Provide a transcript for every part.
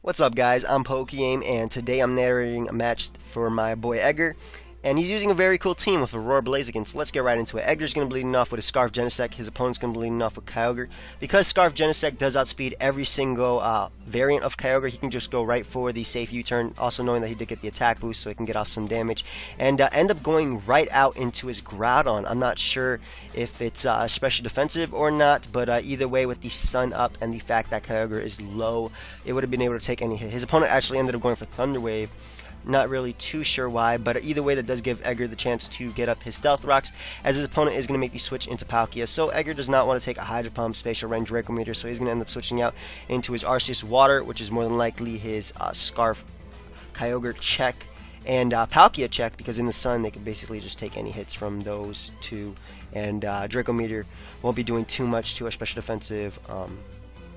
What's up, guys? I'm pokeaim, and today I'm narrating a match for my boy Edgar, and he's using a very cool team with Aurora Blaziken, so let's get right into it. Edgar's going to be leading off with a Scarf Genesect, his opponent's going to be leading off with Kyogre. Because Scarf Genesect does outspeed every single variant of Kyogre, he can just go right for the safe U-turn, also knowing that he did get the attack boost, so he can get off some damage, and end up going right out into his Groudon. I'm not sure if it's special defensive or not, but either way, with the sun up and the fact that Kyogre is low, it would have been able to take any hit. His opponent actually ended up going for Thunder Wave. Not really too sure why, but either way, that does give Edgar the chance to get up his Stealth Rocks, as his opponent is going to make the switch into Palkia. So Edgar does not want to take a Hydro Pump, Spatial Range, Draco Meteor, so he's going to end up switching out into his Arceus Water, which is more than likely his Scarf Kyogre check and Palkia check, because in the sun they can basically just take any hits from those two, and Draco Meteor won't be doing too much to a special defensive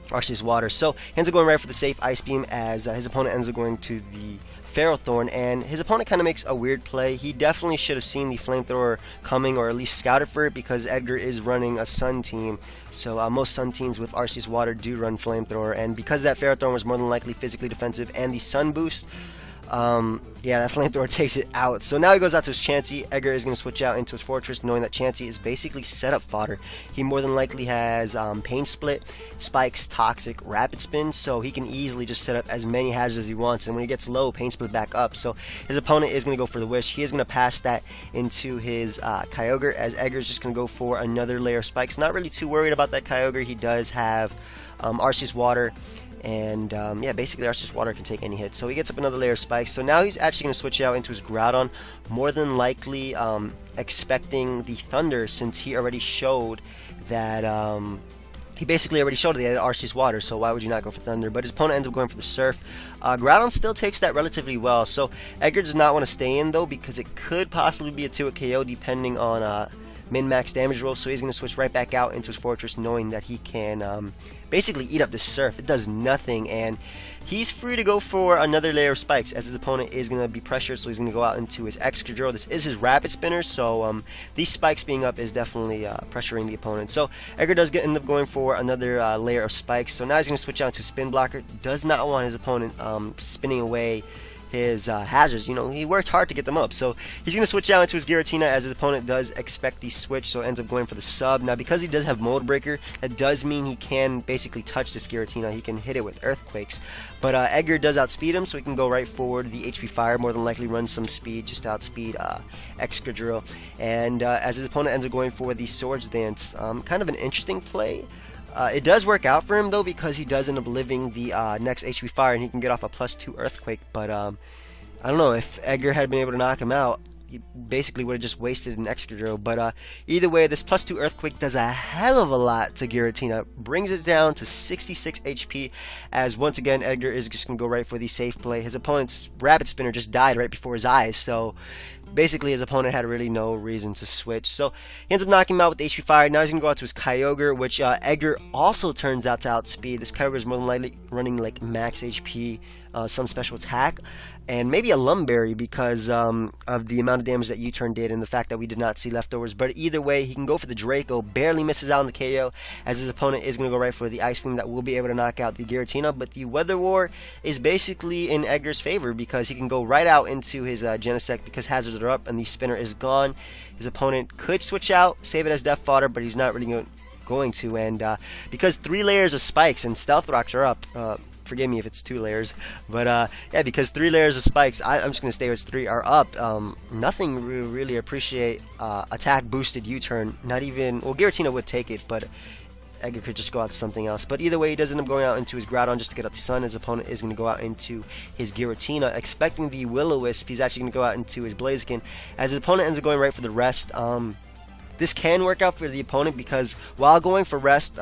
Arceus Water. So he ends up going right for the safe Ice Beam, as his opponent ends up going to the Ferrothorn, and his opponent kind of makes a weird play. He definitely should have seen the Flamethrower coming, or at least scouted for it, because Edgar is running a Sun team. So most Sun teams with Arceus Water do run Flamethrower, and because that Ferrothorn was more than likely physically defensive and the Sun boost, yeah, that Flamethrower takes it out. So now he goes out to his Chansey. Edgar is going to switch out into his Fortress, knowing that Chansey is basically setup fodder. He more than likely has Pain Split, Spikes, Toxic, Rapid Spin, so he can easily just set up as many hazards as he wants, and when he gets low, Pain Split back up. So his opponent is going to go for the Wish. He is going to pass that into his Kyogre, as Edgar is just going to go for another layer of Spikes. Not really too worried about that Kyogre. He does have Arceus Water, and yeah, basically Arceus Water can take any hit. So he gets up another layer of Spikes. So now he's actually going to switch out into his Groudon, more than likely expecting the Thunder, since he already showed that he basically already showed that he had Arceus Water, so why would you not go for Thunder? But his opponent ends up going for the Surf. Groudon still takes that relatively well, so Edgar does not want to stay in though, because it could possibly be a 2-hit KO depending on min-max damage roll. So he's going to switch right back out into his Fortress, knowing that he can basically eat up the Surf. It does nothing, and he's free to go for another layer of Spikes, as his opponent is going to be pressured, so he's going to go out into his Excadrill. This is his Rapid Spinner, so these Spikes being up is definitely pressuring the opponent. So Edgar does end up going for another layer of Spikes, so now he's going to switch out to Spin Blocker. Does not want his opponent spinning away his hazards. You know, he worked hard to get them up, so he's going to switch out into his Giratina, as his opponent does expect the switch, so ends up going for the Sub. Now, because he does have Mold Breaker, that does mean he can basically touch this Giratina. He can hit it with Earthquakes, but Edgar does outspeed him, so he can go right forward. The HP Fire more than likely run some speed, just to outspeed Excadrill, and as his opponent ends up going for the Swords Dance, kind of an interesting play. It does work out for him though, because he does end up living the next HP Fire, and he can get off a +2 Earthquake. But I don't know, if Edgar had been able to knock him out, he basically would have just wasted an Excadrill. But either way, this +2 Earthquake does a hell of a lot to Giratina, brings it down to 66 HP, as once again Edgar is just going to go right for the safe play. His opponent's Rapid Spinner just died right before his eyes, so basically his opponent had really no reason to switch. So he ends up knocking him out with the HP Fire. Now he's going to go out to his Kyogre, which Edgar also turns out to outspeed. This Kyogre is more than likely running like max HP, some special attack, and maybe a Lumberry, because of the amount of damage that U-turn did and the fact that we did not see leftovers. But either way, he can go for the Draco, barely misses out on the KO, as his opponent is going to go right for the Ice Beam that will be able to knock out the Giratina. But the Weather War is basically in Edgar's favor, because he can go right out into his Genesect, because hazards are up and the Spinner is gone. His opponent could switch out, save it as Death Fodder, but he's not really going to, and because 3 layers of Spikes and Stealth Rocks are up, forgive me if it's 2 layers, but yeah, because 3 layers of Spikes, I'm just going to stay with 3 are up. Nothing really appreciate attack boosted U-turn, not even, well, Giratina would take it, but Edgar could just go out to something else. But either way, he does end up going out into his Groudon just to get up the Sun. His opponent is going to go out into his Giratina, expecting the Will-O-Wisp. He's actually going to go out into his Blaziken, as his opponent ends up going right for the Rest. This can work out for the opponent, because while going for Rest,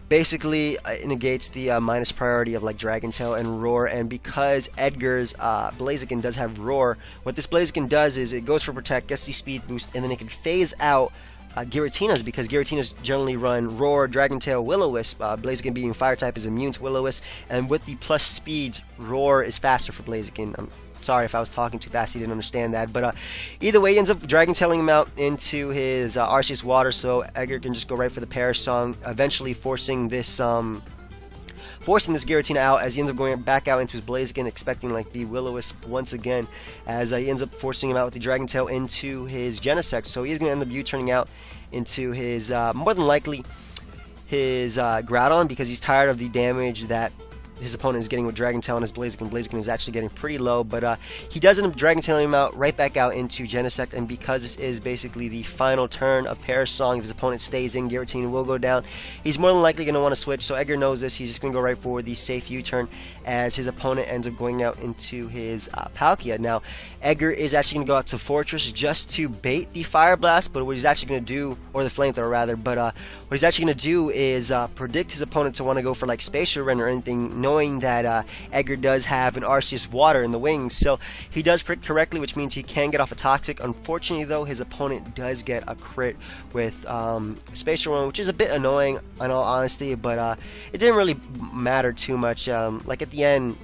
basically it negates the minus priority of like Dragon Tail and Roar, and because Edgar's Blaziken does have Roar, what this Blaziken does is it goes for Protect, gets the speed boost, and then it can phase out Giratina's, because Giratina's generally run Roar, Dragon Tail, Will-O-Wisp. Blaziken being Fire type is immune to Will-O-Wisp, and with the plus speeds, Roar is faster for Blaziken. Sorry if I was talking too fast, you didn't understand that. But either way, he ends up Dragon Tailing him out into his Arceus Water, so Edgar can just go right for the Perish Song, eventually forcing this forcing this Giratina out as he ends up going back out into his Blaziken, expecting like the Will-O-Wisp once again, as he ends up forcing him out with the Dragon Tail into his Genesect. So he's going to end up U-turning out into his, more than likely, his Groudon, because he's tired of the damage that his opponent is getting with Dragon Tail and his Blaziken. Blaziken is actually getting pretty low, but he does end up Dragon Tailing him out right back out into Genesect, and because this is basically the final turn of Parasong, if his opponent stays in, Giratina will go down. He's more than likely going to want to switch, so Edgar knows this. He's just going to go right for the safe U-turn as his opponent ends up going out into his Palkia. Now, Edgar is actually going to go out to Fortress just to bait the Fire Blast, but what he's actually going to do, or the Flamethrower rather, but what he's actually going to do is predict his opponent to want to go for like Spatial Rend or anything, knowing that Edgar does have an Arceus Water in the wings. So he does predict correctly, which means he can get off a Toxic. Unfortunately though, his opponent does get a crit with Spatial Rend, which is a bit annoying in all honesty, but it didn't really matter too much. Like at the end,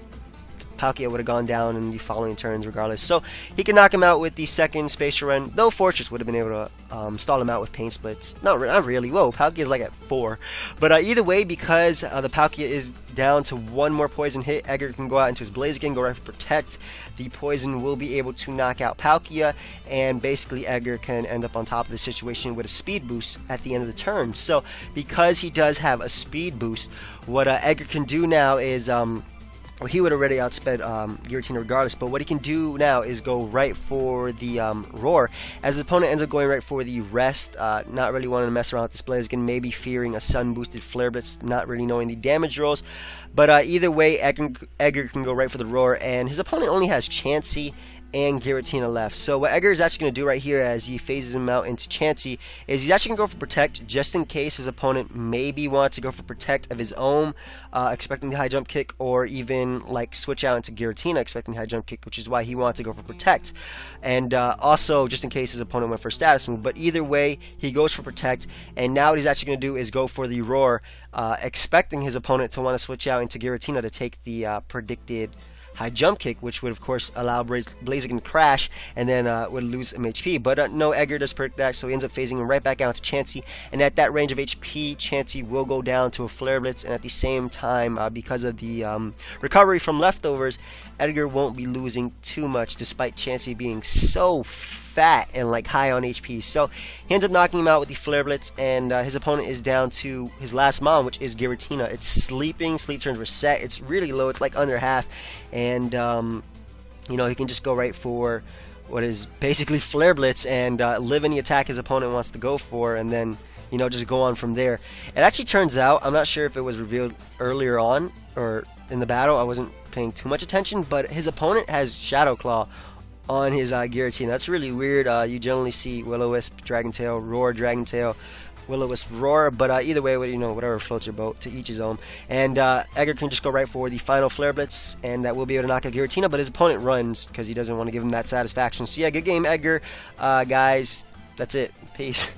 Palkia would have gone down in the following turns regardless. So he can knock him out with the second Spatial Rend, though Fortress would have been able to stall him out with Paint Splits. Not really. Whoa, Palkia is like at 4. But either way, because the Palkia is down to one more poison hit, Edgar can go out into his Blaziken, go right for Protect. The poison will be able to knock out Palkia, and basically Edgar can end up on top of the situation with a speed boost at the end of the turn. So because he does have a speed boost, what Edgar can do now is well, he would already outsped Giratina regardless, but what he can do now is go right for the Roar, as his opponent ends up going right for the Rest, not really wanting to mess around with this Blaziken, maybe fearing a Sun boosted Flare Blitz, not really knowing the damage rolls. But either way, Edgar can go right for the Roar, and his opponent only has Chansey and Giratina left. So what Edgar is actually going to do right here as he phases him out into Chansey is he's actually going to go for Protect just in case his opponent maybe wants to go for Protect of his own, expecting the high jump kick, or even like switch out into Giratina expecting the high jump kick, which is why he wants to go for Protect. And also just in case his opponent went for a status move. But either way, he goes for Protect, and now what he's actually going to do is go for the Roar, expecting his opponent to want to switch out into Giratina to take the predicted high jump kick, which would of course allow Blaziken to crash and then would lose some HP. But no, Edgar does predict that, so he ends up phasing him right back out to Chansey, and at that range of HP, Chansey will go down to a Flare Blitz, and at the same time, because of the recovery from leftovers, Edgar won't be losing too much despite Chansey being so fat and like high on HP. So he ends up knocking him out with the Flare Blitz, and his opponent is down to his last Mon, which is Giratina. It's sleeping, sleep turns reset, it's really low, it's like under half, and you know, he can just go right for what is basically Flare Blitz and live any attack his opponent wants to go for, and then, you know, just go on from there. It actually turns out, I'm not sure if it was revealed earlier on or in the battle, I wasn't paying too much attention, but his opponent has Shadow Claw on his Giratina. That's really weird. You generally see Will-O-Wisp, Dragon Tail, Roar, Dragon Tail, Will-O-Wisp, Roar, but either way, you know, whatever floats your boat, to each his own. And Edgar can just go right for the final Flare Blitz, and that will be able to knock out Giratina, but his opponent runs because he doesn't want to give him that satisfaction. So yeah, good game, Edgar. Guys, that's it. Peace.